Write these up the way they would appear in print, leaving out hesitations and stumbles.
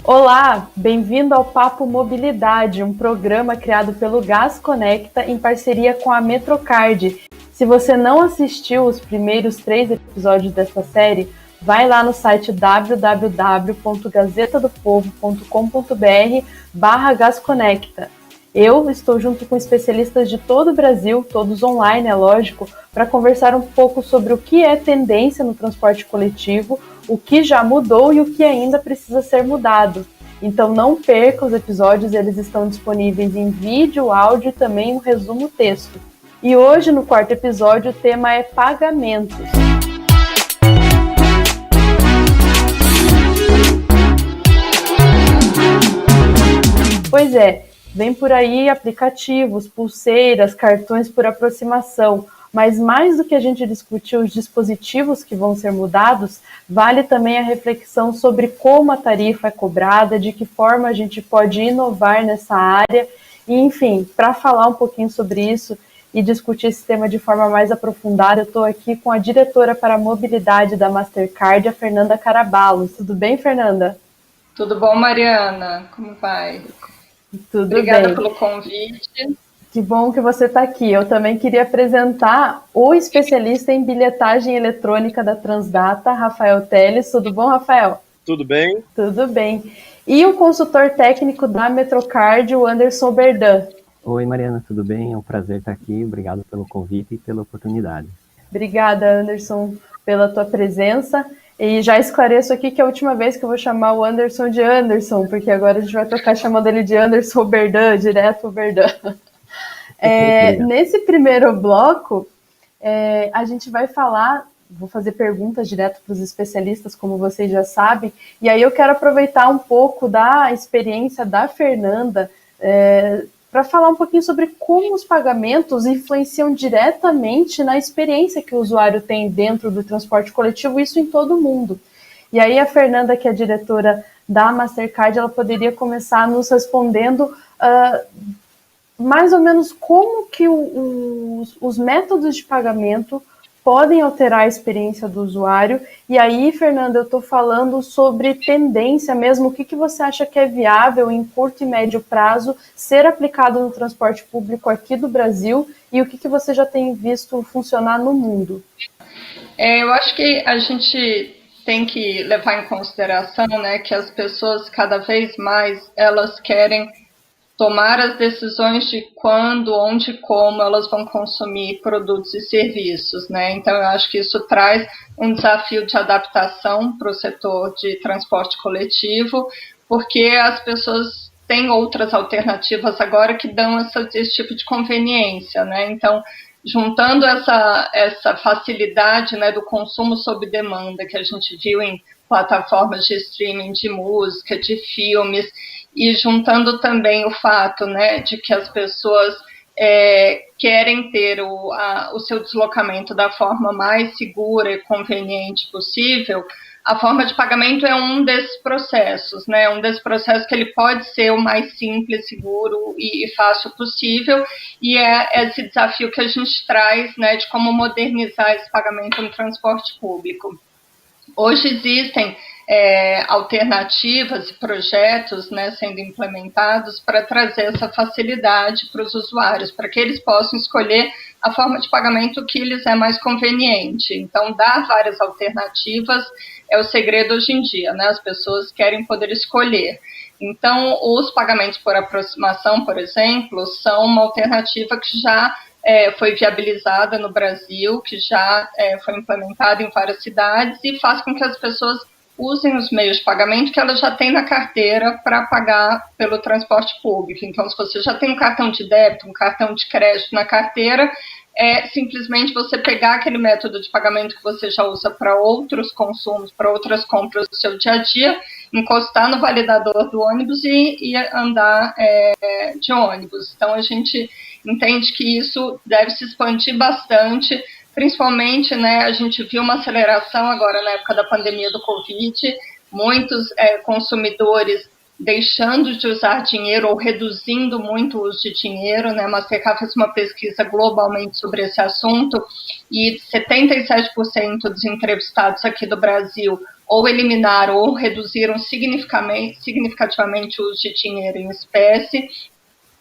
Olá, bem-vindo ao Papo Mobilidade, um programa criado pelo Gás Conecta em parceria com a Metrocard. Se você não assistiu os primeiros 3 episódios dessa série, vai lá no site www.gazetadopovo.com.br/gasconecta. Eu estou junto com especialistas de todo o Brasil, todos online, é lógico, para conversar um pouco sobre o que é tendência no transporte coletivo, o que já mudou e o que ainda precisa ser mudado. Então não perca os episódios, eles estão disponíveis em vídeo, áudio e também um resumo texto. E hoje, no 4º episódio, o tema é pagamentos. Pois é, vem por aí aplicativos, pulseiras, cartões por aproximação, mas mais do que a gente discutir os dispositivos que vão ser mudados, vale também a reflexão sobre como a tarifa é cobrada, de que forma a gente pode inovar nessa área, e enfim, para falar um pouquinho sobre isso e discutir esse tema de forma mais aprofundada, eu estou aqui com a diretora para a mobilidade da Mastercard, a Fernanda Caraballo. Tudo bem, Fernanda? Tudo bom, Mariana? Como vai? Tudo Obrigada bem. Pelo convite. Que bom que você está aqui. Eu também queria apresentar o especialista em bilhetagem eletrônica da Transdata, Rafael Teles. Tudo bom, Rafael? Tudo bem? Tudo bem. E o consultor técnico da Metrocard, o Anderson Berdan. Oi, Mariana, tudo bem? É um prazer estar aqui. Obrigado pelo convite e pela oportunidade. Obrigada, Anderson, pela tua presença. E já esclareço aqui que é a última vez que eu vou chamar o Anderson de Anderson, porque agora a gente vai tocar chamando ele de Anderson Berdan, direto o Berdan. Nesse primeiro bloco, a gente vai falar, vou fazer perguntas direto para os especialistas, como vocês já sabem, e aí eu quero aproveitar um pouco da experiência da Fernanda para falar um pouquinho sobre como os pagamentos influenciam diretamente na experiência que o usuário tem dentro do transporte coletivo, isso em todo o mundo. E aí a Fernanda, que é diretora da Mastercard, ela poderia começar nos respondendo mais ou menos como que os métodos de pagamento podem alterar a experiência do usuário. E aí, Fernanda, eu estou falando sobre tendência mesmo. O que você acha que é viável em curto e médio prazo ser aplicado no transporte público aqui do Brasil e o que você já tem visto funcionar no mundo? Eu acho que a gente tem que levar em consideração, né, que as pessoas cada vez mais elas querem tomar as decisões de quando, onde e como elas vão consumir produtos e serviços, né? Então, eu acho que isso traz um desafio de adaptação para o setor de transporte coletivo, porque as pessoas têm outras alternativas agora que dão esse tipo de conveniência, né? Então, juntando essa facilidade, né, do consumo sob demanda que a gente viu em plataformas de streaming de música, de filmes, e juntando também o fato, né, de que as pessoas querem ter o seu deslocamento da forma mais segura e conveniente possível, a forma de pagamento é um desses processos, né, um desses processos que ele pode ser o mais simples, seguro e fácil possível, e é esse desafio que a gente traz, né, de como modernizar esse pagamento no transporte público. Hoje existem alternativas e projetos, né, sendo implementados para trazer essa facilidade para os usuários, para que eles possam escolher a forma de pagamento que lhes é mais conveniente. Então, dar várias alternativas é o segredo hoje em dia, né? As pessoas querem poder escolher. Então, os pagamentos por aproximação, por exemplo, são uma alternativa que já foi viabilizada no Brasil, que já foi implementada em várias cidades e faz com que as pessoas usem os meios de pagamento que elas já têm na carteira para pagar pelo transporte público. Então, se você já tem um cartão de débito, um cartão de crédito na carteira, é simplesmente você pegar aquele método de pagamento que você já usa para outros consumos, para outras compras do seu dia a dia, encostar no validador do ônibus e andar de ônibus. Então, a gente entende que isso deve se expandir bastante, principalmente, né, a gente viu uma aceleração agora na época da pandemia do Covid, muitos consumidores deixando de usar dinheiro ou reduzindo muito o uso de dinheiro, né? A Mastercard fez uma pesquisa globalmente sobre esse assunto e 77% dos entrevistados aqui do Brasil ou eliminaram ou reduziram significativamente o uso de dinheiro em espécie.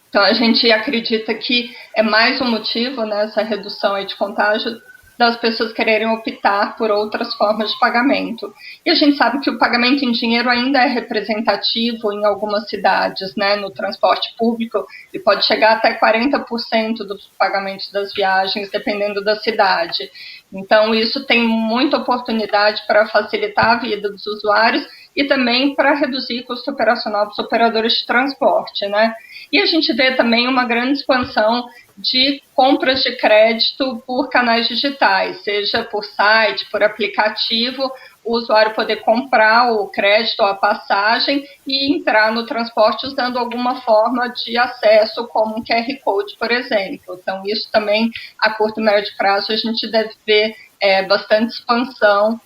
Então, a gente acredita que é mais um motivo, né, essa redução aí de contágio, das pessoas quererem optar por outras formas de pagamento. E a gente sabe que o pagamento em dinheiro ainda é representativo em algumas cidades, né, no transporte público, e pode chegar até 40% dos pagamentos das viagens, dependendo da cidade. Então, isso tem muita oportunidade para facilitar a vida dos usuários e também para reduzir o custo operacional dos operadores de transporte, né? E a gente vê também uma grande expansão de compras de crédito por canais digitais, seja por site, por aplicativo, o usuário poder comprar o crédito ou a passagem e entrar no transporte usando alguma forma de acesso, como um QR Code, por exemplo. Então, isso também, a curto e médio prazo, a gente deve ver bastante expansão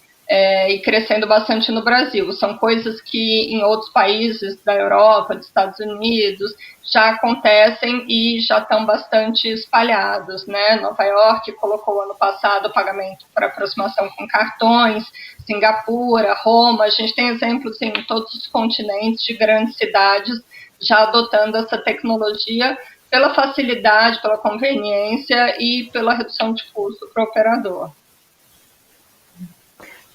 e crescendo bastante no Brasil. São coisas que em outros países da Europa, dos Estados Unidos, já acontecem e já estão bastante espalhados, né? Nova York colocou ano passado o pagamento por aproximação com cartões, Singapura, Roma, a gente tem exemplos em todos os continentes de grandes cidades já adotando essa tecnologia pela facilidade, pela conveniência e pela redução de custo para o operador.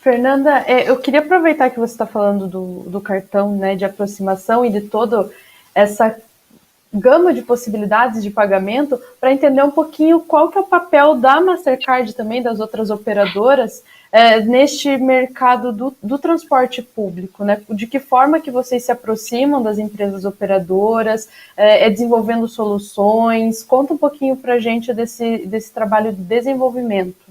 Fernanda, eu queria aproveitar que você está falando do cartão, né, de aproximação e de toda essa gama de possibilidades de pagamento para entender um pouquinho qual que é o papel da Mastercard e também das outras operadoras neste mercado do transporte público, né? De que forma que vocês se aproximam das empresas operadoras, desenvolvendo soluções. Conta um pouquinho para a gente desse trabalho de desenvolvimento.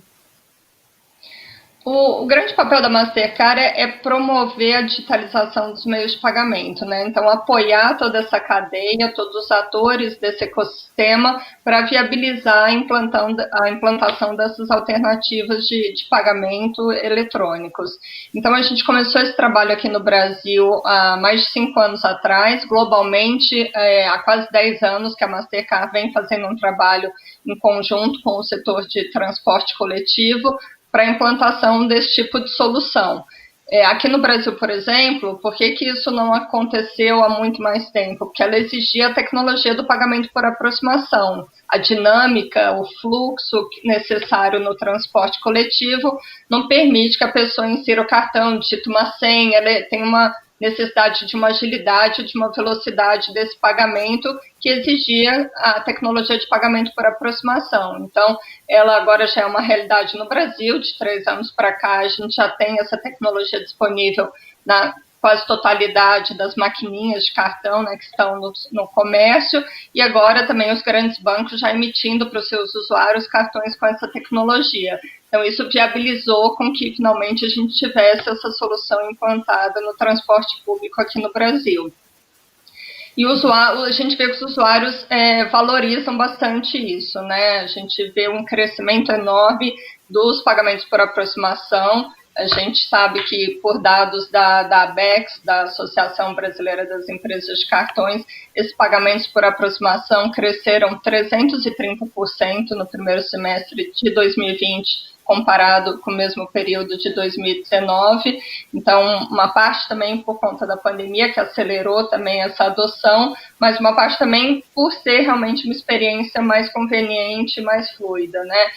O grande papel da Mastercard é promover a digitalização dos meios de pagamento, né? Então, apoiar toda essa cadeia, todos os atores desse ecossistema para viabilizar a implantação dessas alternativas de pagamento eletrônicos. Então, a gente começou esse trabalho aqui no Brasil há mais de 5 anos atrás, globalmente, há quase 10 anos que a Mastercard vem fazendo um trabalho em conjunto com o setor de transporte coletivo, para a implantação desse tipo de solução. Aqui no Brasil, por exemplo, por que isso não aconteceu há muito mais tempo? Porque ela exigia a tecnologia do pagamento por aproximação, a dinâmica, o fluxo necessário no transporte coletivo não permite que a pessoa insira o cartão, digite uma senha, ela tem uma necessidade de uma agilidade, de uma velocidade desse pagamento que exigia a tecnologia de pagamento por aproximação. Então, ela agora já é uma realidade no Brasil, de 3 anos para cá, a gente já tem essa tecnologia disponível na quase totalidade das maquininhas de cartão, né, que estão no comércio, e agora também os grandes bancos já emitindo para os seus usuários cartões com essa tecnologia. Então, isso viabilizou com que, finalmente, a gente tivesse essa solução implantada no transporte público aqui no Brasil. E a gente vê que os usuários valorizam bastante isso, né? A gente vê um crescimento enorme dos pagamentos por aproximação. A gente sabe que, por dados da ABECS, da Associação Brasileira das Empresas de Cartões, esses pagamentos por aproximação cresceram 330% no primeiro semestre de 2020, comparado com o mesmo período de 2019. Então, uma parte também por conta da pandemia, que acelerou também essa adoção, mas uma parte também por ser realmente uma experiência mais conveniente, mais fluida, né?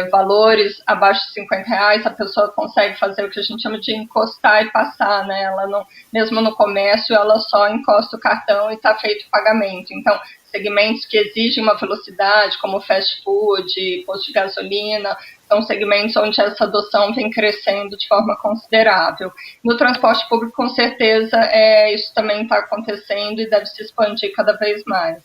Valores abaixo de R$50, a pessoa consegue fazer o que a gente chama de encostar e passar, né? Ela não, mesmo no comércio, ela só encosta o cartão e está feito o pagamento. Então, segmentos que exigem uma velocidade, como fast food, posto de gasolina, são segmentos onde essa adoção vem crescendo de forma considerável. No transporte público, com certeza, isso também está acontecendo e deve se expandir cada vez mais.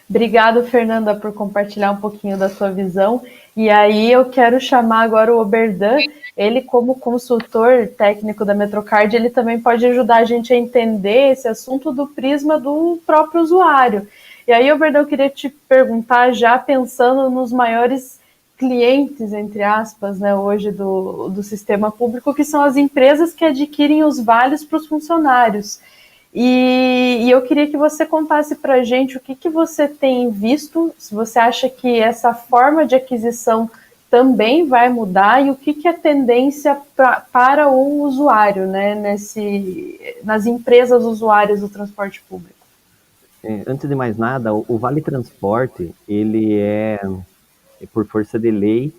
Obrigada, Fernanda, por compartilhar um pouquinho da sua visão. E aí eu quero chamar agora o Oberdan. Ele, como consultor técnico da Metrocard, ele também pode ajudar a gente a entender esse assunto do prisma do próprio usuário. E aí, Oberdan, eu queria te perguntar, já pensando nos maiores clientes, entre aspas, né, hoje do sistema público, que são as empresas que adquirem os vales para os funcionários. E eu queria que você contasse para a gente o que você tem visto, se você acha que essa forma de aquisição também vai mudar, e o que é tendência para o usuário, né, nas empresas usuárias do transporte público? Antes de mais nada, o Vale Transporte, ele por força de lei,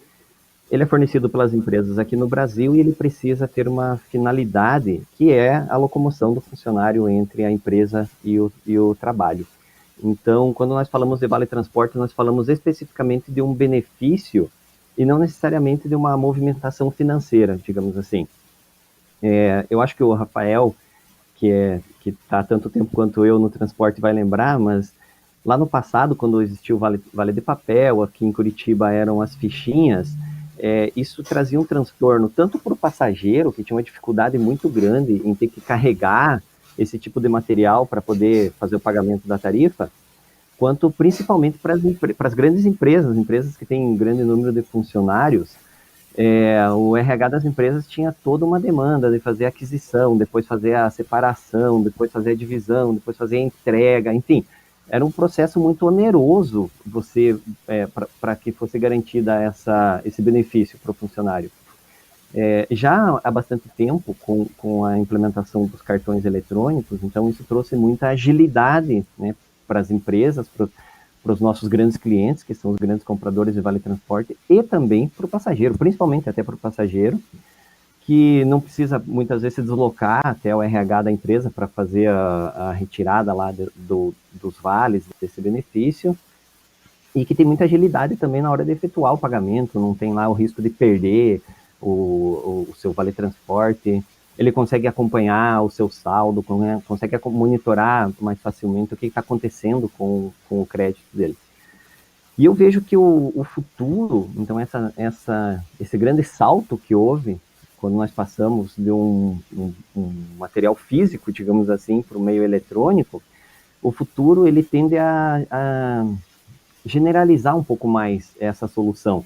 ele é fornecido pelas empresas aqui no Brasil e ele precisa ter uma finalidade, que é a locomoção do funcionário entre a empresa e o trabalho. Então, quando nós falamos de Vale Transporte, nós falamos especificamente de um benefício e não necessariamente de uma movimentação financeira, digamos assim. Eu acho que o Rafael, que está há tanto tempo quanto eu no transporte, vai lembrar, mas lá no passado, quando existiu o vale de Papel, aqui em Curitiba eram as fichinhas, isso trazia um transtorno tanto para o passageiro, que tinha uma dificuldade muito grande em ter que carregar esse tipo de material para poder fazer o pagamento da tarifa, quanto principalmente para as grandes empresas que têm um grande número de funcionários. O RH das empresas tinha toda uma demanda de fazer a aquisição, depois fazer a separação, depois fazer a divisão, depois fazer a entrega, enfim, era um processo muito oneroso para que fosse garantida esse benefício para o funcionário. Já há bastante tempo, com a implementação dos cartões eletrônicos, então isso trouxe muita agilidade, né, para as empresas, para os nossos grandes clientes, que são os grandes compradores de Vale Transporte, e também para o passageiro, principalmente até para o passageiro, que não precisa muitas vezes se deslocar até o RH da empresa para fazer a retirada lá dos vales desse benefício, e que tem muita agilidade também na hora de efetuar o pagamento, não tem lá o risco de perder o seu Vale Transporte, ele consegue acompanhar o seu saldo, consegue monitorar mais facilmente o que está acontecendo com o crédito dele. E eu vejo que o futuro, então esse grande salto que houve, quando nós passamos de um material físico, digamos assim, para o meio eletrônico, o futuro ele tende a generalizar um pouco mais essa solução.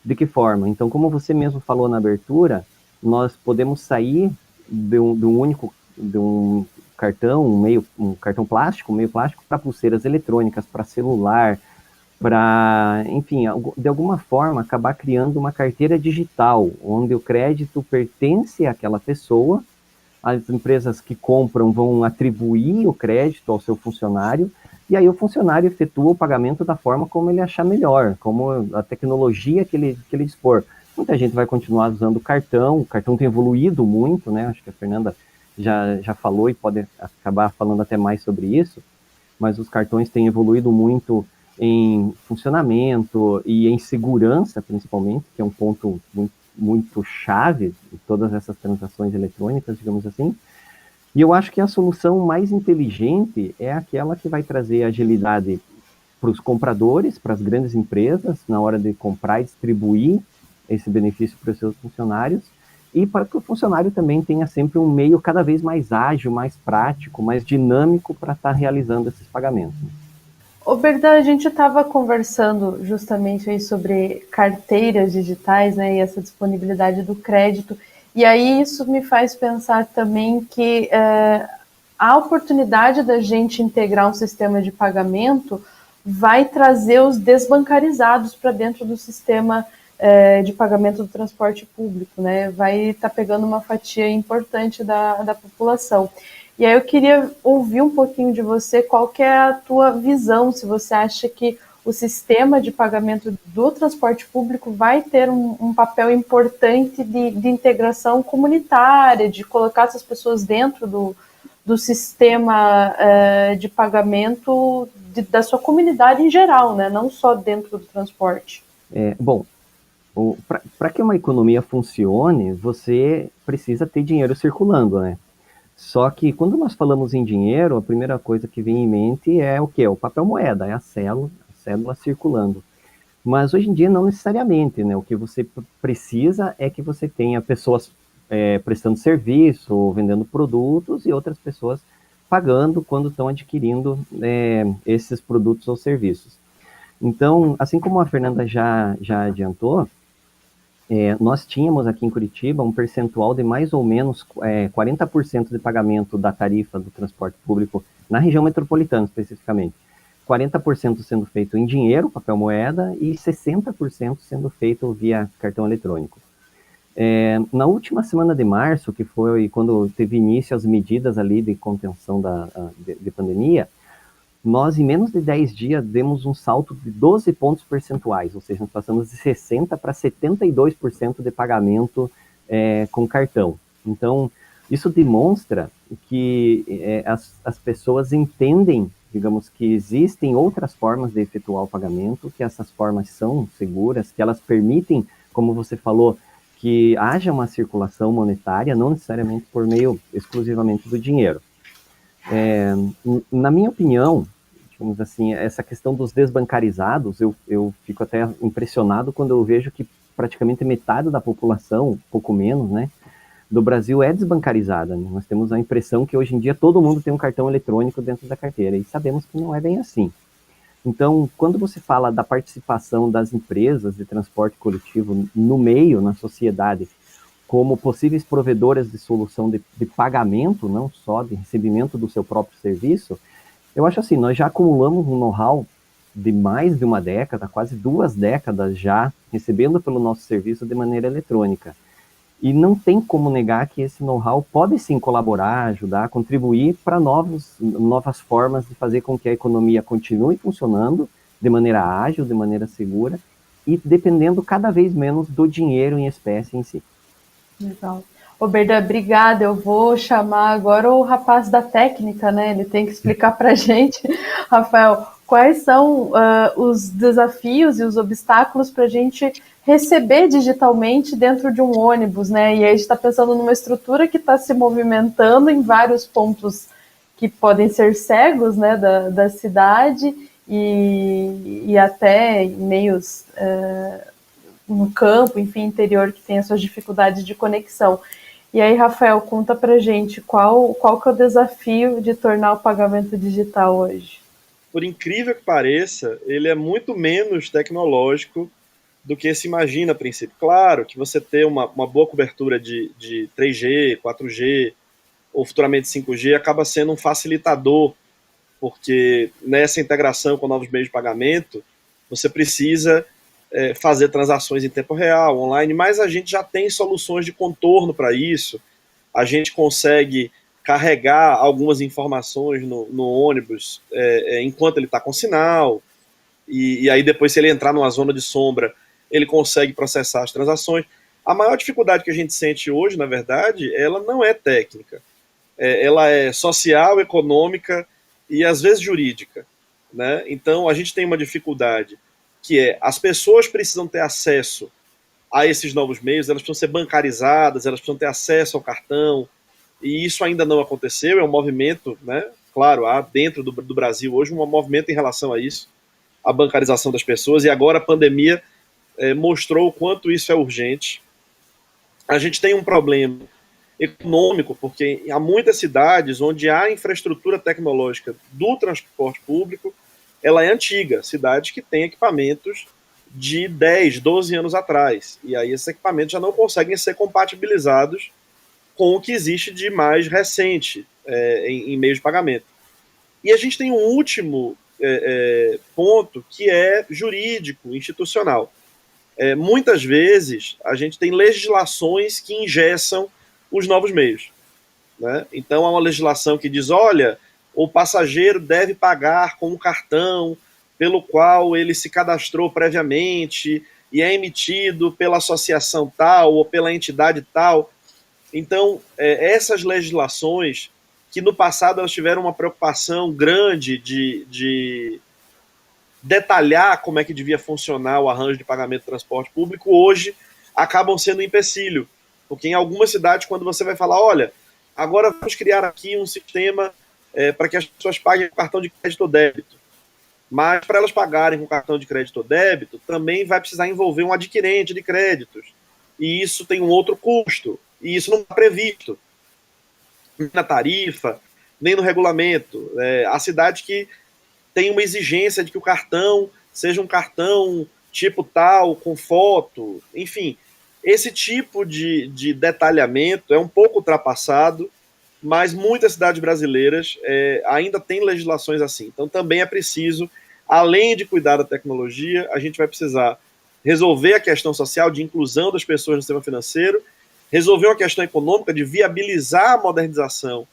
De que forma? Então, como você mesmo falou na abertura, nós podemos sair de um cartão, um cartão plástico, meio plástico, para pulseiras eletrônicas, para celular, para, enfim, de alguma forma acabar criando uma carteira digital, onde o crédito pertence àquela pessoa, as empresas que compram vão atribuir o crédito ao seu funcionário, e aí o funcionário efetua o pagamento da forma como ele achar melhor, como a tecnologia que ele dispor. Muita gente vai continuar usando o cartão tem evoluído muito, né? Acho que a Fernanda já falou e pode acabar falando até mais sobre isso, mas os cartões têm evoluído muito em funcionamento e em segurança, principalmente, que é um ponto muito, muito chave em todas essas transações eletrônicas, digamos assim. E eu acho que a solução mais inteligente é aquela que vai trazer agilidade para os compradores, para as grandes empresas, na hora de comprar e distribuir esse benefício para os seus funcionários, e para que o funcionário também tenha sempre um meio cada vez mais ágil, mais prático, mais dinâmico para estar realizando esses pagamentos. Ô Berdan, a gente estava conversando justamente aí sobre carteiras digitais, né, e essa disponibilidade do crédito, e aí isso me faz pensar também que a oportunidade da gente integrar um sistema de pagamento vai trazer os desbancarizados para dentro do sistema de pagamento do transporte público, né? Vai estar pegando uma fatia importante da população. E aí eu queria ouvir um pouquinho de você, qual que é a tua visão, se você acha que o sistema de pagamento do transporte público vai ter um papel importante de integração comunitária, de colocar essas pessoas dentro do sistema de pagamento da sua comunidade em geral, né? Não só dentro do transporte. Bom, para que uma economia funcione, você precisa ter dinheiro circulando, né? Só que quando nós falamos em dinheiro, a primeira coisa que vem em mente é o quê? O papel moeda, é a cédula circulando. Mas hoje em dia não necessariamente, né? O que você precisa é que você tenha pessoas prestando serviço, vendendo produtos e outras pessoas pagando quando estão adquirindo esses produtos ou serviços. Então, assim como a Fernanda já adiantou, nós tínhamos aqui em Curitiba um percentual de mais ou menos 40% de pagamento da tarifa do transporte público na região metropolitana, especificamente. 40% sendo feito em dinheiro, papel moeda, e 60% sendo feito via cartão eletrônico. Na última semana de março, que foi quando teve início as medidas ali de contenção de pandemia, nós, em menos de 10 dias, demos um salto de 12 pontos percentuais, ou seja, nós passamos de 60% para 72% de pagamento com cartão. Então, isso demonstra que as pessoas entendem, digamos, que existem outras formas de efetuar o pagamento, que essas formas são seguras, que elas permitem, como você falou, que haja uma circulação monetária, não necessariamente por meio exclusivamente do dinheiro. Na minha opinião, digamos assim, essa questão dos desbancarizados, eu fico até impressionado quando eu vejo que praticamente metade da população, pouco menos, né, do Brasil é desbancarizada. Né? Nós temos a impressão que hoje em dia todo mundo tem um cartão eletrônico dentro da carteira, e sabemos que não é bem assim. Então, quando você fala da participação das empresas de transporte coletivo no meio, na sociedade, como possíveis provedoras de solução de pagamento, não só de recebimento do seu próprio serviço, eu acho assim, nós já acumulamos um know-how de mais de uma década, quase 2 décadas já, recebendo pelo nosso serviço de maneira eletrônica. E não tem como negar que esse know-how pode sim colaborar, ajudar, contribuir para novas formas de fazer com que a economia continue funcionando de maneira ágil, de maneira segura e dependendo cada vez menos do dinheiro em espécie em si. Legal. Ô, Berdan, obrigada. Eu vou chamar agora o rapaz da técnica, né? Ele tem que explicar para a gente, Rafael, quais são os desafios e os obstáculos para a gente receber digitalmente dentro de um ônibus, né? E aí a gente está pensando numa estrutura que está se movimentando em vários pontos que podem ser cegos, né, da cidade e até em meios no campo, enfim, interior, que tem as suas dificuldades de conexão. E aí, Rafael, conta pra gente qual que é o desafio de tornar o pagamento digital hoje? Por incrível que pareça, ele é muito menos tecnológico do que se imagina a princípio. Claro que você ter uma boa cobertura de 3G, 4G ou futuramente 5G acaba sendo um facilitador, porque nessa integração com novos meios de pagamento, você precisa fazer transações em tempo real, online, mas a gente já tem soluções de contorno para isso. A gente consegue carregar algumas informações no ônibus enquanto ele está com sinal, e aí depois, se ele entrar numa zona de sombra, ele consegue processar as transações. A maior dificuldade que a gente sente hoje, na verdade, ela não é técnica. Ela é social, econômica e, às vezes, jurídica. Né? Então, a gente tem uma dificuldade que as pessoas precisam ter acesso a esses novos meios, elas precisam ser bancarizadas, elas precisam ter acesso ao cartão, e isso ainda não aconteceu, é um movimento, né? Claro, há dentro do Brasil hoje um movimento em relação a isso, a bancarização das pessoas, e agora a pandemia mostrou o quanto isso é urgente. A gente tem um problema econômico, porque há muitas cidades onde há infraestrutura tecnológica do transporte público, ela é antiga, cidades que têm equipamentos de 10, 12 anos atrás, e aí esses equipamentos já não conseguem ser compatibilizados com o que existe de mais recente em meios de pagamento. E a gente tem um último ponto que é jurídico, institucional. Muitas vezes a gente tem legislações que engessam os novos meios. Né? Então há uma legislação que diz, olha, o passageiro deve pagar com um cartão pelo qual ele se cadastrou previamente e é emitido pela associação tal ou pela entidade tal. Então, essas legislações, que no passado elas tiveram uma preocupação grande de detalhar como é que devia funcionar o arranjo de pagamento de transporte público, hoje acabam sendo um empecilho. Porque em algumas cidades, quando você vai falar, olha, agora vamos criar aqui um sistema para que as pessoas paguem com cartão de crédito ou débito. Mas para elas pagarem com cartão de crédito ou débito, também vai precisar envolver um adquirente de créditos. E isso tem um outro custo. E isso não está previsto nem na tarifa, nem no regulamento. Há cidades que têm uma exigência de que o cartão seja um cartão tipo tal, com foto, enfim. Esse tipo de detalhamento é um pouco ultrapassado mas muitas cidades brasileiras ainda têm legislações assim. Então também é preciso, além de cuidar da tecnologia, a gente vai precisar resolver a questão social de inclusão das pessoas no sistema financeiro, resolver uma questão econômica de viabilizar a modernização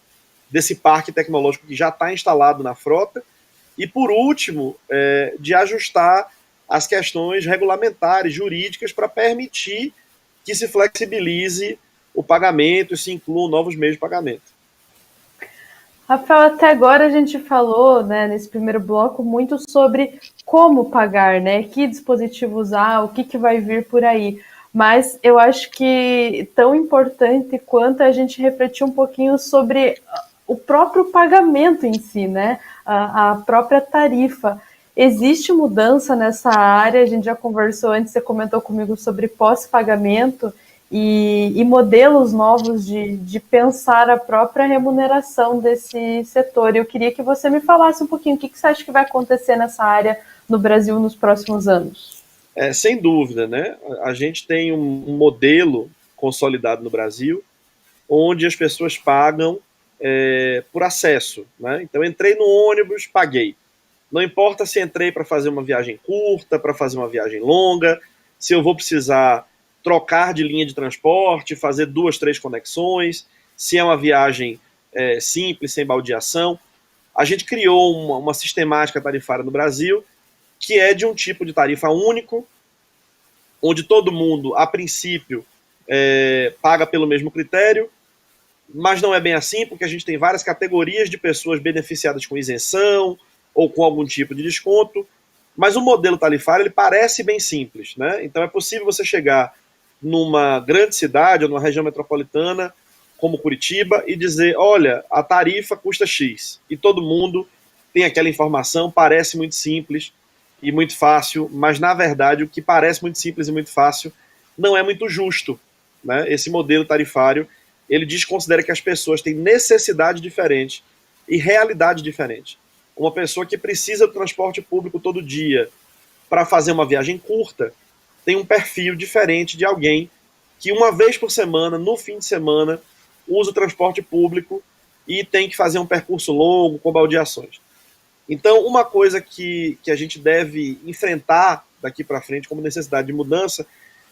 desse parque tecnológico que já está instalado na frota, e, por último, de ajustar as questões regulamentares, jurídicas, para permitir que se flexibilize o pagamento e se incluam novos meios de pagamento. Rafael, até agora a gente falou, né, nesse primeiro bloco, muito sobre como pagar, né, que dispositivo usar, o que vai vir por aí. Mas eu acho que tão importante quanto a gente refletir um pouquinho sobre o próprio pagamento em si, né, a própria tarifa. Existe mudança nessa área? A gente já conversou antes, você comentou comigo sobre pós-pagamento, e modelos novos de pensar a própria remuneração desse setor. Eu queria que você me falasse um pouquinho o que você acha que vai acontecer nessa área no Brasil nos próximos anos. Sem dúvida, né? A gente tem um modelo consolidado no Brasil onde as pessoas pagam por acesso, né? Então, entrei no ônibus, paguei. Não importa se entrei para fazer uma viagem curta, para fazer uma viagem longa, se eu vou precisar trocar de linha de transporte, fazer 2, 3 conexões, se é uma viagem simples, sem baldeação. A gente criou uma sistemática tarifária no Brasil que é de um tipo de tarifa único, onde todo mundo, a princípio, paga pelo mesmo critério, mas não é bem assim, porque a gente tem várias categorias de pessoas beneficiadas com isenção ou com algum tipo de desconto, mas o modelo tarifário ele parece bem simples, né? Então é possível você chegar numa grande cidade ou numa região metropolitana como Curitiba e dizer, olha, a tarifa custa X, e todo mundo tem aquela informação, parece muito simples e muito fácil, mas na verdade o que parece muito simples e muito fácil não é muito justo, né? Esse modelo tarifário, ele desconsidera que as pessoas têm necessidade diferente e realidade diferente. Uma pessoa que precisa do transporte público todo dia para fazer uma viagem curta tem um perfil diferente de alguém que uma vez por semana, no fim de semana, usa o transporte público e tem que fazer um percurso longo com baldeações. Então, uma coisa que a gente deve enfrentar daqui para frente como necessidade de mudança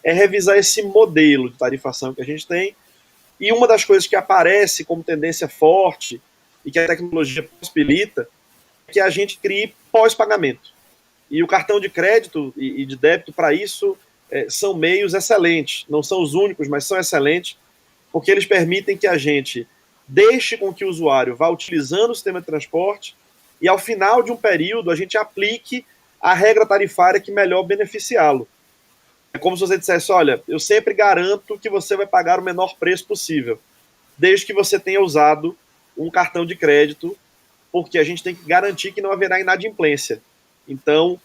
é revisar esse modelo de tarifação que a gente tem. E uma das coisas que aparece como tendência forte e que a tecnologia possibilita é que a gente crie pós-pagamento. E o cartão de crédito e de débito, para isso, são meios excelentes. Não são os únicos, mas são excelentes, porque eles permitem que a gente deixe com que o usuário vá utilizando o sistema de transporte e, ao final de um período, a gente aplique a regra tarifária que melhor beneficiá-lo. É como se você dissesse, olha, eu sempre garanto que você vai pagar o menor preço possível, desde que você tenha usado um cartão de crédito, porque a gente tem que garantir que não haverá inadimplência. Então,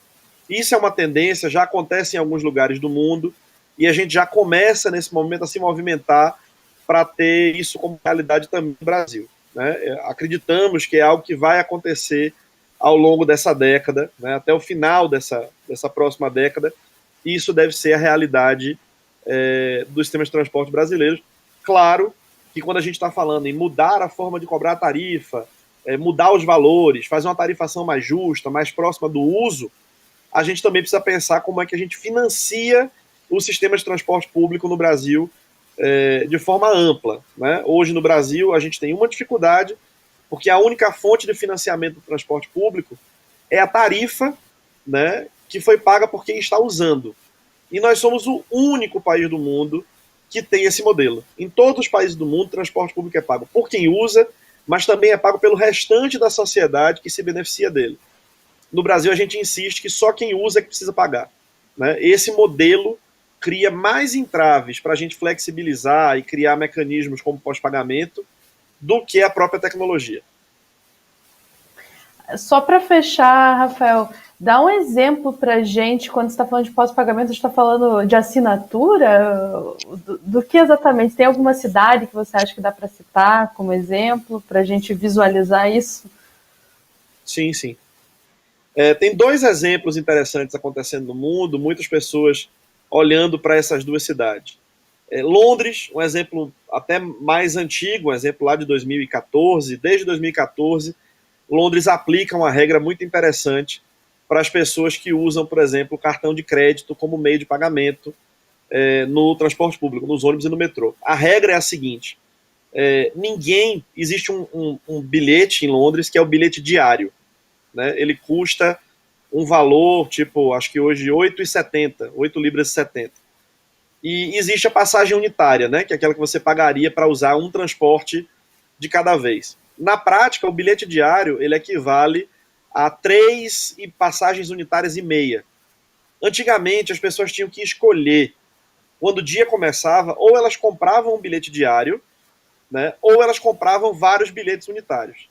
isso é uma tendência, já acontece em alguns lugares do mundo, e a gente já começa, nesse momento, a se movimentar para ter isso como realidade também no Brasil, né? Acreditamos que é algo que vai acontecer ao longo dessa década, né? Até o final dessa próxima década, e isso deve ser a realidade dos sistemas de transporte brasileiros. Claro que quando a gente está falando em mudar a forma de cobrar a tarifa, mudar os valores, fazer uma tarifação mais justa, mais próxima do uso, a gente também precisa pensar como é que a gente financia o sistema de transporte público no Brasil de forma ampla, né? Hoje no Brasil a gente tem uma dificuldade, porque a única fonte de financiamento do transporte público é a tarifa, né, que foi paga por quem está usando. E nós somos o único país do mundo que tem esse modelo. Em todos os países do mundo, o transporte público é pago por quem usa, mas também é pago pelo restante da sociedade que se beneficia dele. No Brasil, a gente insiste que só quem usa é que precisa pagar, né? Esse modelo cria mais entraves para a gente flexibilizar e criar mecanismos como pós-pagamento do que a própria tecnologia. Só para fechar, Rafael, dá um exemplo para a gente, quando você está falando de pós-pagamento, a gente está falando de assinatura? Do que exatamente? Tem alguma cidade que você acha que dá para citar como exemplo, para a gente visualizar isso? Sim, sim. Tem 2 exemplos interessantes acontecendo no mundo, muitas pessoas olhando para essas 2 cidades. Londres, um exemplo até mais antigo, um exemplo lá de 2014, desde 2014, Londres aplica uma regra muito interessante para as pessoas que usam, por exemplo, o cartão de crédito como meio de pagamento no transporte público, nos ônibus e no metrô. A regra é a seguinte: existe um bilhete em Londres que é o bilhete diário, né? Ele custa um valor, tipo, acho que hoje 8,70, 8 libras e 70. E existe a passagem unitária, né? Que é aquela que você pagaria para usar um transporte de cada vez. Na prática, o bilhete diário ele equivale a 3 passagens unitárias e meia. Antigamente, as pessoas tinham que escolher. Quando o dia começava, ou elas compravam um bilhete diário, né, ou elas compravam vários bilhetes unitários.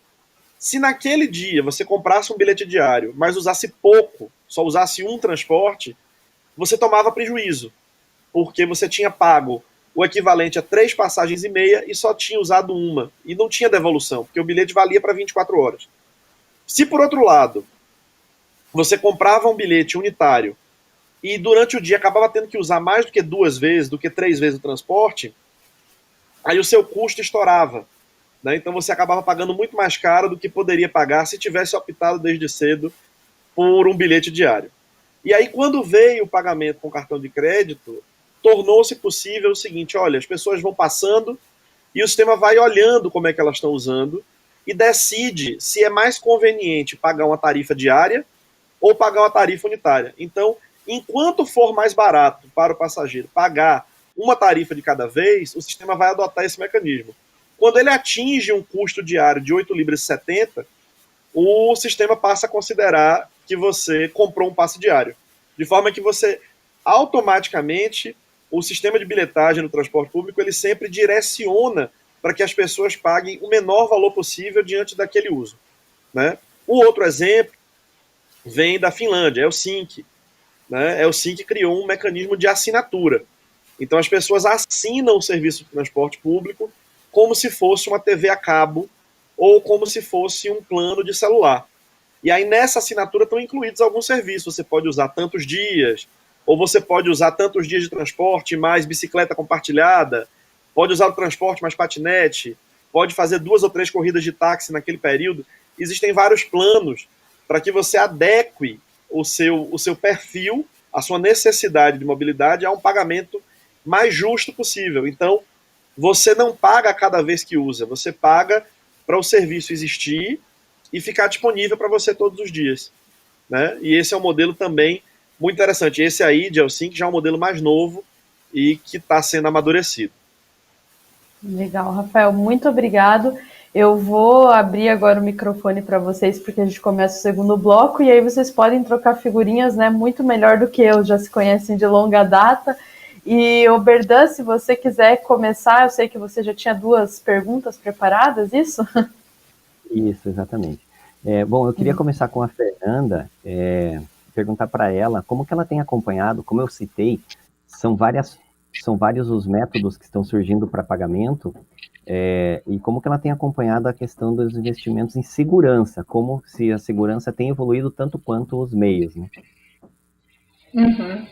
Se naquele dia você comprasse um bilhete diário, mas usasse pouco, só usasse um transporte, você tomava prejuízo, porque você tinha pago o equivalente a 3 passagens e meia e só tinha usado uma. E não tinha devolução, porque o bilhete valia para 24 horas. Se, por outro lado, você comprava um bilhete unitário e durante o dia acabava tendo que usar mais do que 2 vezes, do que 3 vezes o transporte, aí o seu custo estourava. Né? Então você acabava pagando muito mais caro do que poderia pagar se tivesse optado desde cedo por um bilhete diário. E aí, quando veio o pagamento com cartão de crédito, tornou-se possível o seguinte: olha, as pessoas vão passando e o sistema vai olhando como é que elas estão usando e decide se é mais conveniente pagar uma tarifa diária ou pagar uma tarifa unitária. Então, enquanto for mais barato para o passageiro pagar uma tarifa de cada vez, o sistema vai adotar esse mecanismo. Quando ele atinge um custo diário de 8 libras e 70, o sistema passa a considerar que você comprou um passe diário. De forma que você, automaticamente, o sistema de bilhetagem no transporte público, ele sempre direciona para que as pessoas paguem o menor valor possível diante daquele uso. Né? O outro exemplo vem da Finlândia, Helsinki. Né? Helsinki criou um mecanismo de assinatura. Então as pessoas assinam o serviço de transporte público como se fosse uma TV a cabo ou como se fosse um plano de celular. E aí nessa assinatura estão incluídos alguns serviços. Você pode usar tantos dias, ou você pode usar tantos dias de transporte mais bicicleta compartilhada, pode usar o transporte mais patinete, pode fazer 2 ou 3 corridas de táxi naquele período. Existem vários planos para que você adeque o seu perfil, a sua necessidade de mobilidade a um pagamento mais justo possível. Então, você não paga a cada vez que usa, você paga para o serviço existir e ficar disponível para você todos os dias. Né? E esse é um modelo também muito interessante. Esse aí, de Helsinki, já é um modelo mais novo e que está sendo amadurecido. Legal, Rafael, muito obrigado. Eu vou abrir agora o microfone para vocês, porque a gente começa o segundo bloco, e aí vocês podem trocar figurinhas, né, muito melhor do que eu, já se conhecem de longa data. E, Oberdan, se você quiser começar, eu sei que você já tinha 2 perguntas preparadas, isso? Isso, exatamente. Bom, eu queria começar com a Fernanda, perguntar para ela como que ela tem acompanhado, como eu citei, são vários os métodos que estão surgindo para pagamento, e como que ela tem acompanhado a questão dos investimentos em segurança, como se a segurança tem evoluído tanto quanto os meios, né? Uhum.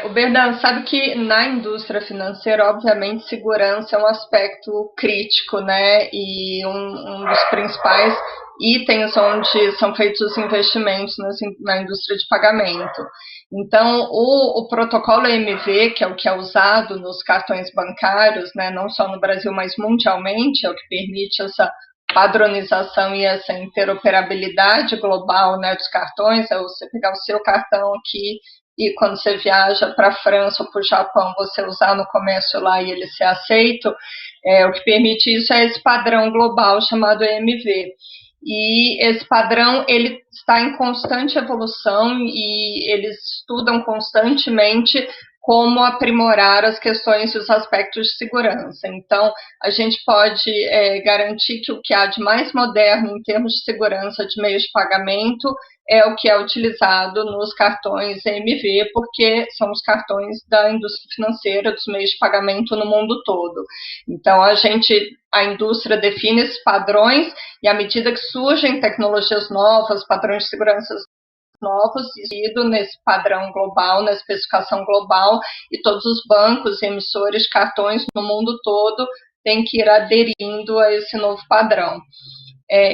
O Berdan, sabe que na indústria financeira, obviamente, segurança é um aspecto crítico, né? E um dos principais itens onde são feitos os investimentos na indústria de pagamento. Então, o protocolo EMV, que é o que é usado nos cartões bancários, né, não só no Brasil, mas mundialmente, é o que permite essa padronização e essa interoperabilidade global, né, dos cartões. É você pegar o seu cartão aqui e quando você viaja para a França ou para o Japão, você usar no comércio lá e ele ser aceito. O que permite isso é esse padrão global chamado EMV. E esse padrão ele está em constante evolução e eles estudam constantemente como aprimorar as questões e os aspectos de segurança. Então, a gente pode garantir que o que há de mais moderno em termos de segurança de meios de pagamento é o que é utilizado nos cartões EMV, porque são os cartões da indústria financeira, dos meios de pagamento no mundo todo. Então, a indústria define esses padrões e à medida que surgem tecnologias novas, padrões de segurança novos, ido nesse padrão global, na especificação global, e todos os bancos e emissores de cartões no mundo todo têm que ir aderindo a esse novo padrão.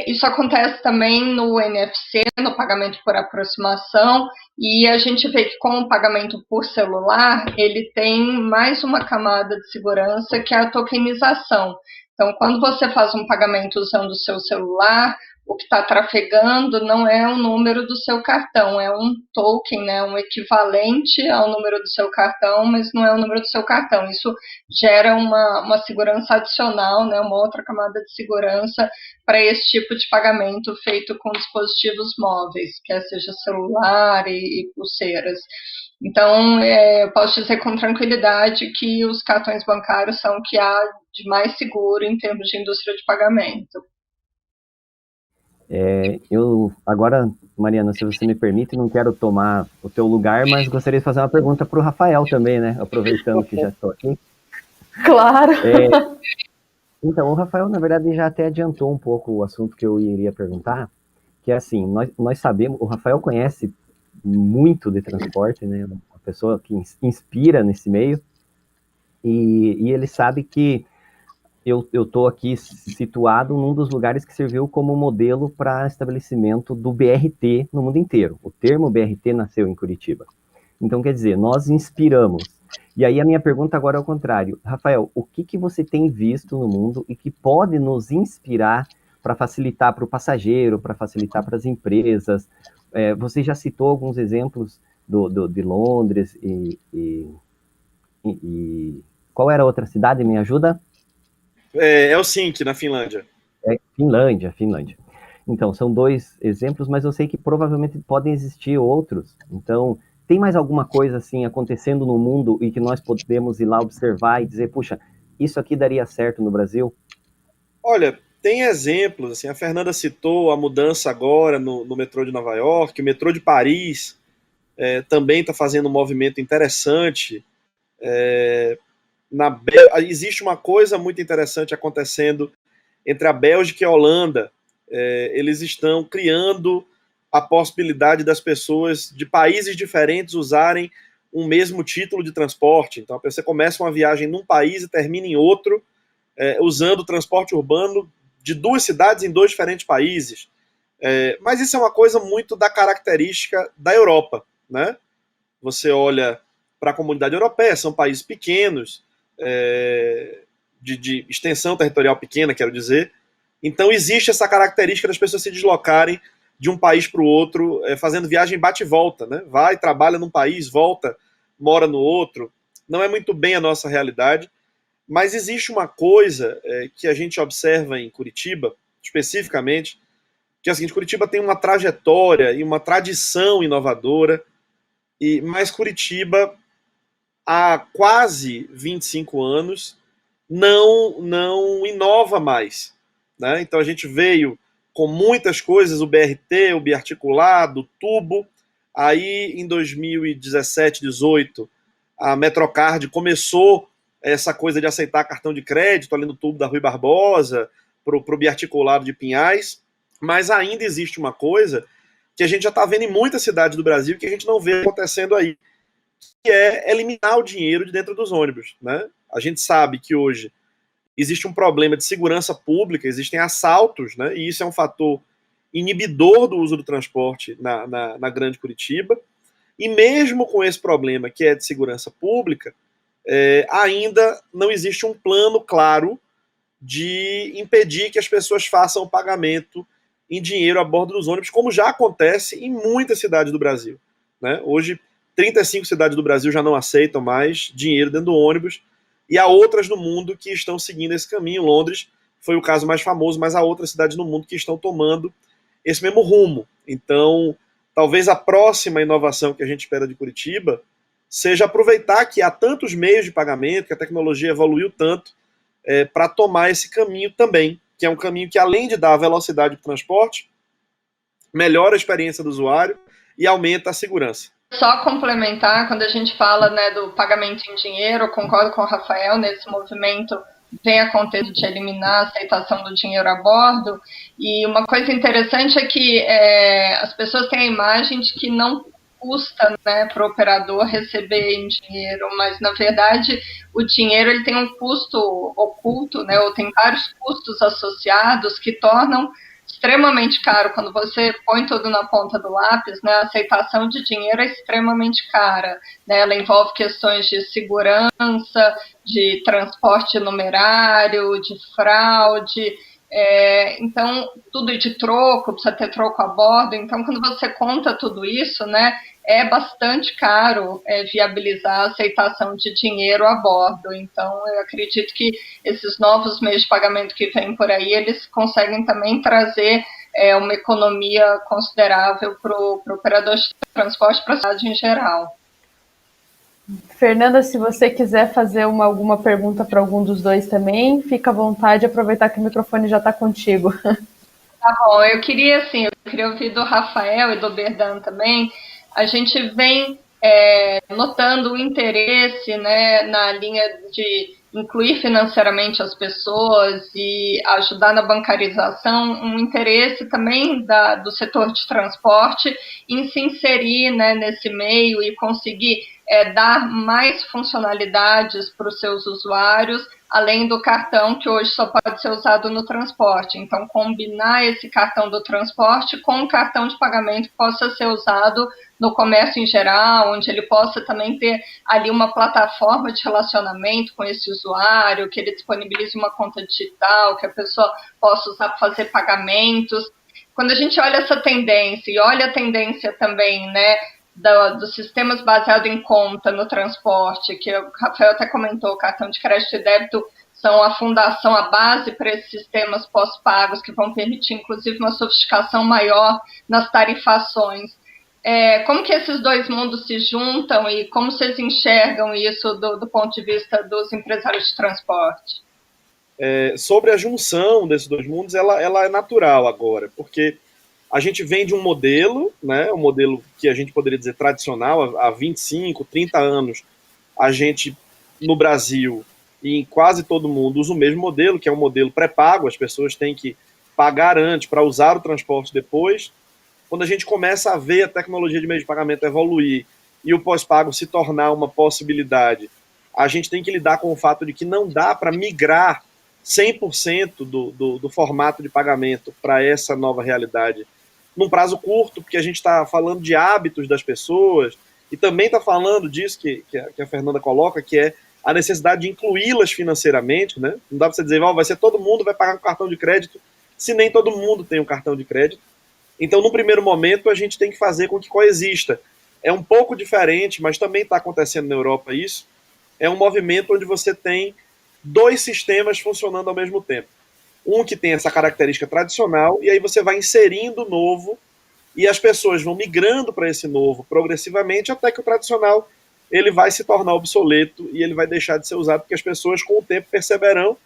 Isso acontece também no NFC, no pagamento por aproximação, e a gente vê que com o pagamento por celular, ele tem mais uma camada de segurança, que é a tokenização. Então, quando você faz um pagamento usando o seu celular, o que está trafegando não é o número do seu cartão, é um token, né, um equivalente ao número do seu cartão, mas não é o número do seu cartão. Isso gera uma segurança adicional, né, uma outra camada de segurança para esse tipo de pagamento feito com dispositivos móveis, quer seja celular e pulseiras. Então, eu posso dizer com tranquilidade que os cartões bancários são o que há de mais seguro em termos de indústria de pagamento. Agora, Mariana, se você me permite, não quero tomar o teu lugar, mas gostaria de fazer uma pergunta para o Rafael também, né? Aproveitando que já estou aqui. Claro! Então, o Rafael, na verdade, já até adiantou um pouco o assunto que eu iria perguntar, que é assim, nós sabemos, o Rafael conhece muito de transporte, né? Uma pessoa que inspira nesse meio, e ele sabe que eu estou aqui situado num dos lugares que serviu como modelo para estabelecimento do BRT no mundo inteiro. O termo BRT nasceu em Curitiba. Então, quer dizer, nós inspiramos. E aí a minha pergunta agora é ao contrário. Rafael, o que você tem visto no mundo e que pode nos inspirar para facilitar para o passageiro, para facilitar para as empresas? Você já citou alguns exemplos de Londres e qual era a outra cidade? Me ajuda? Helsinki, na Finlândia. Finlândia. Então, são 2 exemplos, mas eu sei que provavelmente podem existir outros. Então, tem mais alguma coisa assim acontecendo no mundo e que nós podemos ir lá observar e dizer, puxa, isso aqui daria certo no Brasil? Olha, tem exemplos, assim, a Fernanda citou a mudança agora no metrô de Nova York, o metrô de Paris também está fazendo um movimento interessante. Existe uma coisa muito interessante acontecendo entre a Bélgica e a Holanda. Eles estão criando a possibilidade das pessoas de países diferentes usarem um mesmo título de transporte. Então, a pessoa começa uma viagem num país e termina em outro, usando o transporte urbano de 2 cidades em 2 diferentes países. Mas isso é uma coisa muito da característica da Europa, né? Você olha para a comunidade europeia, são países pequenos, de extensão territorial pequena, quero dizer. Então existe essa característica das pessoas se deslocarem de um país para o outro, fazendo viagem bate e volta, né? Vai, trabalha num país, volta, mora no outro. Não é muito bem a nossa realidade, mas existe uma coisa que a gente observa em Curitiba, especificamente, que é o seguinte: Curitiba tem uma trajetória e uma tradição inovadora, mas Curitiba, há quase 25 anos, não inova mais, né? Então a gente veio com muitas coisas, o BRT, o biarticulado, o tubo. Aí em 2017, 18, a Metrocard começou essa coisa de aceitar cartão de crédito ali no tubo da Rui Barbosa, para o biarticulado de Pinhais, mas ainda existe uma coisa que a gente já está vendo em muitas cidades do Brasil que a gente não vê acontecendo aí, que é eliminar o dinheiro de dentro dos ônibus, né? A gente sabe que hoje existe um problema de segurança pública, existem assaltos, né? E isso é um fator inibidor do uso do transporte na Grande Curitiba. E mesmo com esse problema que é de segurança pública, ainda não existe um plano claro de impedir que as pessoas façam o pagamento em dinheiro a bordo dos ônibus, como já acontece em muitas cidades do Brasil, né? Hoje, 35 cidades do Brasil já não aceitam mais dinheiro dentro do ônibus, e há outras no mundo que estão seguindo esse caminho. Londres foi o caso mais famoso, mas há outras cidades no mundo que estão tomando esse mesmo rumo. Então, talvez a próxima inovação que a gente espera de Curitiba seja aproveitar que há tantos meios de pagamento, que a tecnologia evoluiu tanto, para tomar esse caminho também, que é um caminho que, além de dar velocidade de transporte, melhora a experiência do usuário e aumenta a segurança. Só complementar, quando a gente fala, né, do pagamento em dinheiro, eu concordo com o Rafael nesse movimento vem acontecendo de eliminar a aceitação do dinheiro a bordo. E uma coisa interessante é que as pessoas têm a imagem de que não custa, né, para o operador receber em dinheiro, mas na verdade o dinheiro ele tem um custo oculto, né, ou tem vários custos associados que tornam extremamente caro. Quando você põe tudo na ponta do lápis, né, a aceitação de dinheiro é extremamente cara, né, ela envolve questões de segurança, de transporte numerário, de fraude, então tudo de troco, precisa ter troco a bordo. Então quando você conta tudo isso, né, é bastante caro viabilizar a aceitação de dinheiro a bordo. Então, eu acredito que esses novos meios de pagamento que vêm por aí, eles conseguem também trazer uma economia considerável para o operador de transporte, para a cidade em geral. Fernanda, se você quiser fazer alguma pergunta para algum dos dois também, fica à vontade, aproveitar que o microfone já está contigo. Tá bom, eu queria ouvir do Rafael e do Berdan também. A gente vem notando o interesse, né, na linha de incluir financeiramente as pessoas e ajudar na bancarização, um interesse também do setor de transporte em se inserir, né, nesse meio e conseguir dar mais funcionalidades para os seus usuários, além do cartão que hoje só pode ser usado no transporte. Então, combinar esse cartão do transporte com um cartão de pagamento que possa ser usado no comércio em geral, onde ele possa também ter ali uma plataforma de relacionamento com esse usuário, que ele disponibilize uma conta digital, que a pessoa possa usar para fazer pagamentos. Quando a gente olha essa tendência, e olha a tendência também, né, dos sistemas baseados em conta no transporte, que o Rafael até comentou, cartão de crédito e débito são a fundação, a base para esses sistemas pós-pagos, que vão permitir, inclusive, uma sofisticação maior nas tarifações. Como que esses dois mundos se juntam e como vocês enxergam isso do ponto de vista dos empresários de transporte? Sobre a junção desses dois mundos, ela é natural agora, porque a gente vem de um modelo, né, um modelo que a gente poderia dizer tradicional, há 25, 30 anos, a gente, no Brasil e em quase todo mundo, usa o mesmo modelo, que é um modelo pré-pago, as pessoas têm que pagar antes para usar o transporte depois. Quando a gente começa a ver a tecnologia de meio de pagamento evoluir e o pós-pago se tornar uma possibilidade, a gente tem que lidar com o fato de que não dá para migrar 100% do formato de pagamento para essa nova realidade num prazo curto, porque a gente está falando de hábitos das pessoas e também está falando disso que a Fernanda coloca, que é a necessidade de incluí-las financeiramente, né? Não dá para você dizer, vai ser todo mundo vai pagar com cartão de crédito, se nem todo mundo tem um cartão de crédito. Então, no primeiro momento, a gente tem que fazer com que coexista. É um pouco diferente, mas também está acontecendo na Europa isso. É um movimento onde você tem dois sistemas funcionando ao mesmo tempo. Um que tem essa característica tradicional, e aí você vai inserindo o novo, e as pessoas vão migrando para esse novo progressivamente, até que o tradicional ele vai se tornar obsoleto e ele vai deixar de ser usado, porque as pessoas, com o tempo, perceberão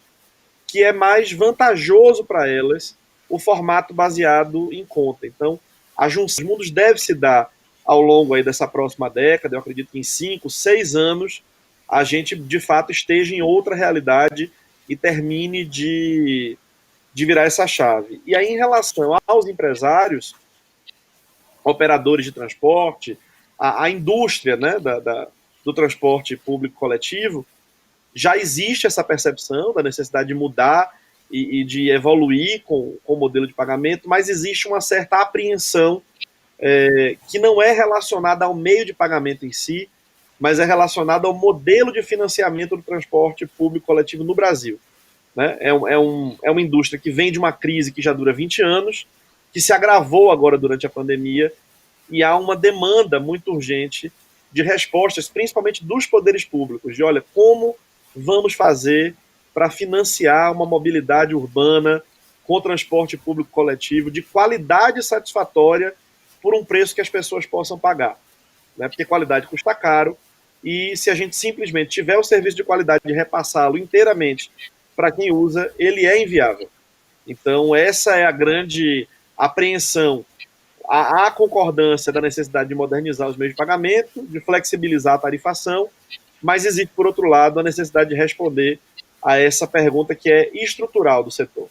que é mais vantajoso para elas o formato baseado em conta. Então, a junção dos mundos deve se dar ao longo aí dessa próxima década. Eu acredito que em 5, 6 anos a gente, de fato, esteja em outra realidade e termine de virar essa chave. E aí, em relação aos empresários, operadores de transporte, a indústria, né, do transporte público coletivo, já existe essa percepção da necessidade de mudar e de evoluir com o modelo de pagamento, mas existe uma certa apreensão que não é relacionada ao meio de pagamento em si, mas é relacionada ao modelo de financiamento do transporte público coletivo no Brasil. Né? É uma indústria que vem de uma crise que já dura 20 anos, que se agravou agora durante a pandemia, e há uma demanda muito urgente de respostas, principalmente dos poderes públicos, de olha, como vamos fazer para financiar uma mobilidade urbana com transporte público coletivo de qualidade satisfatória por um preço que as pessoas possam pagar. Né? Porque qualidade custa caro, e se a gente simplesmente tiver o serviço de qualidade de repassá-lo inteiramente para quem usa, ele é inviável. Então, essa é a grande apreensão. Há concordância da necessidade de modernizar os meios de pagamento, de flexibilizar a tarifação, mas existe, por outro lado, a necessidade de responder a essa pergunta que é estrutural do setor.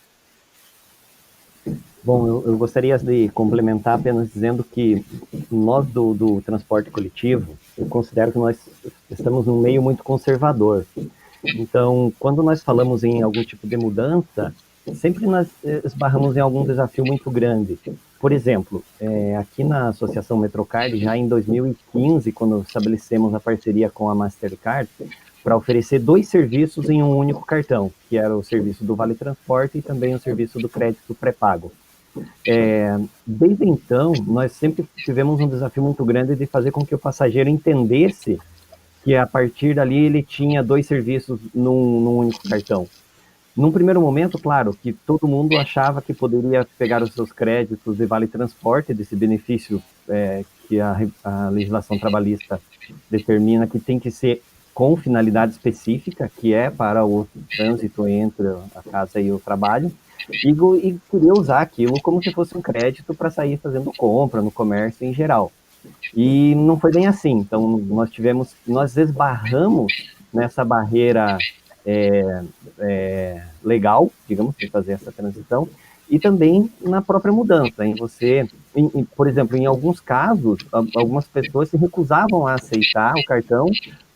Bom, eu gostaria de complementar apenas dizendo que nós do transporte coletivo, eu considero que nós estamos num meio muito conservador. Então, quando nós falamos em algum tipo de mudança, sempre nós esbarramos em algum desafio muito grande. Por exemplo, aqui na Associação Metrocard, já em 2015, quando estabelecemos a parceria com a Mastercard, para oferecer 2 serviços em um único cartão, que era o serviço do Vale Transporte e também o serviço do crédito pré-pago. Desde então, nós sempre tivemos um desafio muito grande de fazer com que o passageiro entendesse que a partir dali ele tinha 2 serviços num único cartão. Num primeiro momento, claro, que todo mundo achava que poderia pegar os seus créditos de Vale Transporte, desse benefício que a legislação trabalhista determina que tem que ser com finalidade específica, que é para o trânsito entre a casa e o trabalho, e queria usar aquilo como se fosse um crédito para sair fazendo compra no comércio em geral. E não foi bem assim. Então, nós esbarramos nessa barreira legal, digamos, de fazer essa transição, e também na própria mudança. Por exemplo, em alguns casos, algumas pessoas se recusavam a aceitar o cartão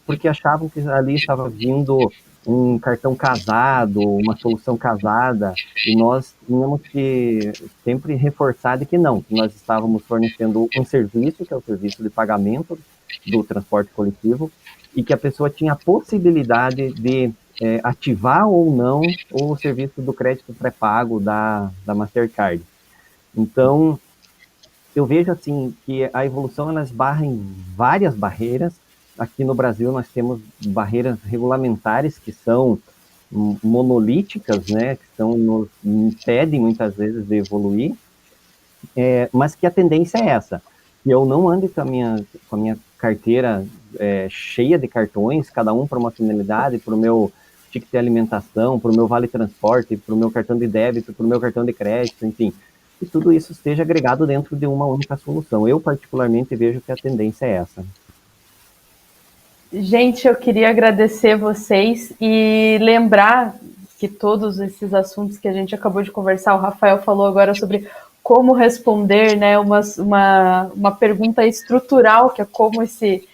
porque achavam que ali estava vindo um cartão casado, uma solução casada, e nós tínhamos que sempre reforçar de que não, que nós estávamos fornecendo um serviço, que é o serviço de pagamento do transporte coletivo, e que a pessoa tinha a possibilidade de ativar ou não o serviço do crédito pré-pago da Mastercard. Então, eu vejo assim que a evolução ela esbarra em várias barreiras. Aqui no Brasil nós temos barreiras regulamentares que são monolíticas, né, que nos impedem muitas vezes de evoluir, mas que a tendência é essa, que eu não ande com a minha carteira cheia de cartões, cada um para uma finalidade, para o meu ticket de alimentação, para o meu vale transporte, para o meu cartão de débito, para o meu cartão de crédito, enfim, que tudo isso esteja agregado dentro de uma única solução. Eu particularmente vejo que a tendência é essa. Gente, eu queria agradecer vocês e lembrar que todos esses assuntos que a gente acabou de conversar, o Rafael falou agora sobre como responder, né, uma pergunta estrutural, que é como esse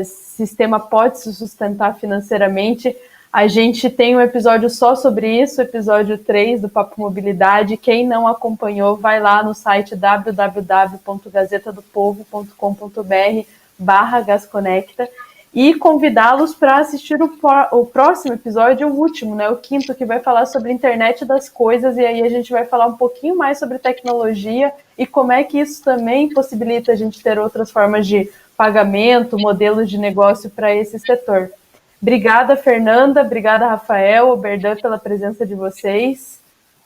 sistema pode se sustentar financeiramente. A gente tem um episódio só sobre isso, episódio 3 do Papo Mobilidade. Quem não acompanhou, vai lá no site www.gazetadopovo.com.br/gasconecta e convidá-los para assistir o próximo episódio, o último, né, o 5º, que vai falar sobre a internet das coisas, e aí a gente vai falar um pouquinho mais sobre tecnologia e como é que isso também possibilita a gente ter outras formas de pagamento, modelos de negócio para esse setor. Obrigada, Fernanda, obrigada, Rafael, Oberdan, pela presença de vocês.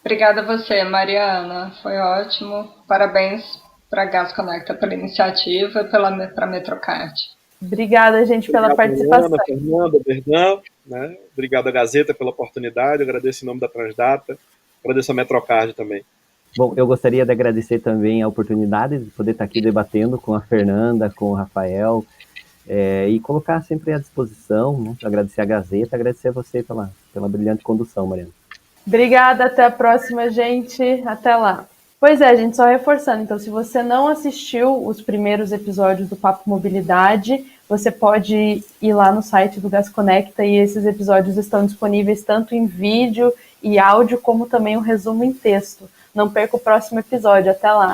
Obrigada a você, Mariana, foi ótimo. Parabéns para a Gasconecta pela iniciativa e para a Metrocard. Obrigada, gente, pela participação. Fernanda, Oberdan, né? Obrigado à Gazeta pela oportunidade, eu agradeço em nome da Transdata, agradeço a Metrocard também. Bom, eu gostaria de agradecer também a oportunidade de poder estar aqui debatendo com a Fernanda, com o Rafael, e colocar sempre à disposição, né? Agradecer a Gazeta, agradecer a você pela brilhante condução, Mariana. Obrigada, até a próxima, gente, até lá. Pois é, gente, só reforçando, então, se você não assistiu os primeiros episódios do Papo Mobilidade, você pode ir lá no site do Gasconecta e esses episódios estão disponíveis tanto em vídeo e áudio, como também um resumo em texto. Não perca o próximo episódio, até lá!